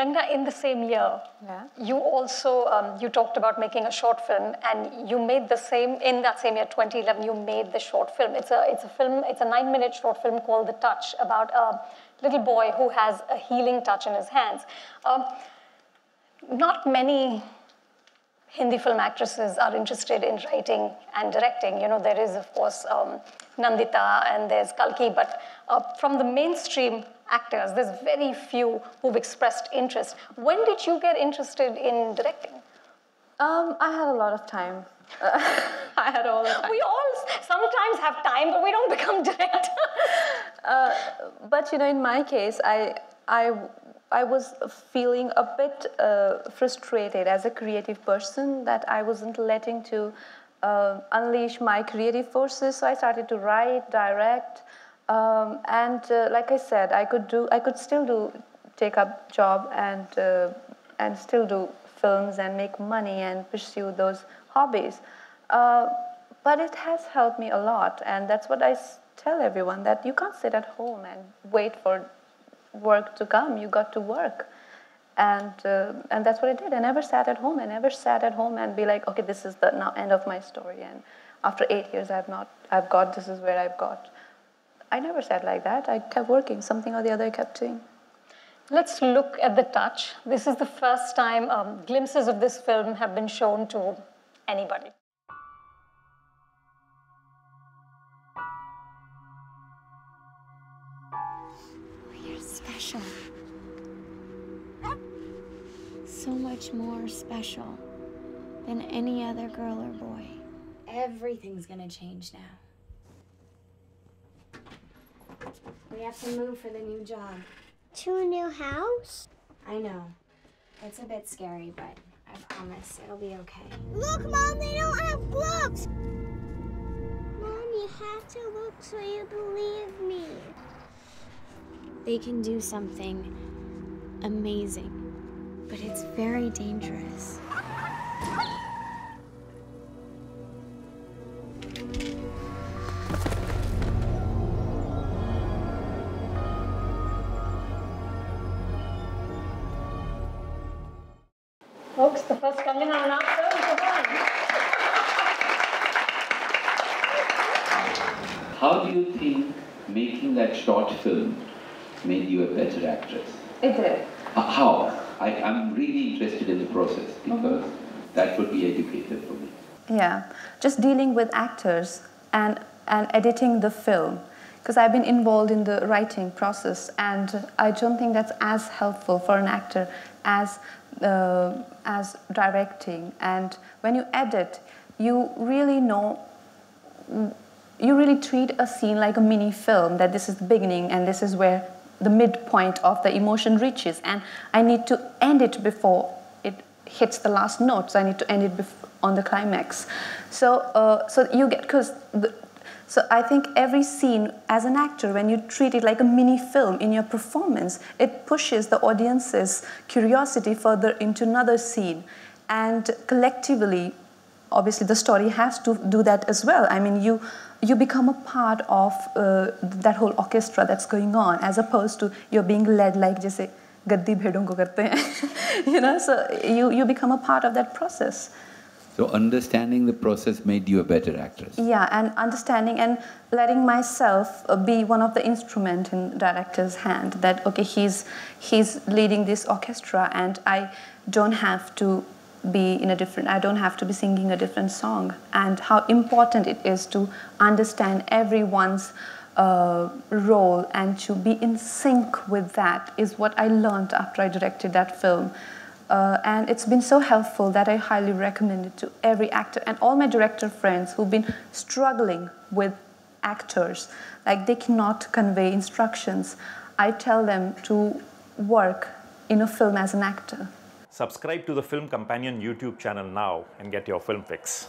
Kangana, in the same year, you also, you talked about making a short film, and you made the same, in that same year, 2011, you made the short film. It's a film, it's a 9-minute short film called The Touch, about a little boy who has a healing touch in his hands. Not many Hindi film actresses are interested in writing and directing. You know, there is, of course, Nandita and there's Kalki, but from the mainstream actors, there's very few who've expressed interest. When did you get interested in directing? I had a lot of time. I had all the time. We all sometimes have time, but we don't become directors. But, you know, in my case, I was feeling a bit frustrated as a creative person that I wasn't letting to unleash my creative forces. So I started to write, direct, and like I said, I could still take up job and still do films and make money and pursue those hobbies. But it has helped me a lot, and that's what I tell everyone, that you can't sit at home and wait for work to come. You got to work, and that's what I did. I never sat at home. I never sat at home and be like, okay, this is the now end of my story. And after 8 years, I've got. This is where I've got. I never sat like that. I kept working. Something or the other I kept doing. Let's look at The Touch. This is the first time glimpses of this film have been shown to anybody. You're special. So much more special than any other girl or boy. Everything's gonna change now. We have to move for the new job. To a new house? I know. It's a bit scary, but I promise it'll be okay. Look, Mom, they don't have books! Mom, you have to look so you believe me. They can do something amazing, but it's very dangerous. Folks, the first Kangana Ranaut film for fun. How do you think making that short film made you a better actress? It did. How? I'm really interested in the process because that would be educative for me. Yeah, just dealing with actors and editing the film, because I've been involved in the writing process, and I don't think that's as helpful for an actor as directing. And when you edit, you really know, you really treat a scene like a mini film, that this is the beginning and this is where the midpoint of the emotion reaches, and I need to end it before it hits the last note, so I need to end it on the climax. So you get, so I think every scene as an actor, when you treat it like a mini film in your performance, it pushes the audience's curiosity further into another scene. And collectively, obviously the story has to do that as well. I mean, you become a part of that whole orchestra that's going on, as opposed to you're being led like jaise gaddi bhedon ko karte hain. You know, so you become a part of that process. So understanding the process made you a better actress. Yeah, and understanding and letting myself be one of the instrument in director's hand, that okay, he's leading this orchestra and I don't have to be in a different, I don't have to be singing a different song, and how important it is to understand everyone's role and to be in sync with that is what I learned after I directed that film. And it's been so helpful that I highly recommend it to every actor and all my director friends who've been struggling with actors, like they cannot convey instructions. I tell them to work in a film as an actor. Subscribe to the Film Companion YouTube channel now and get your film fix.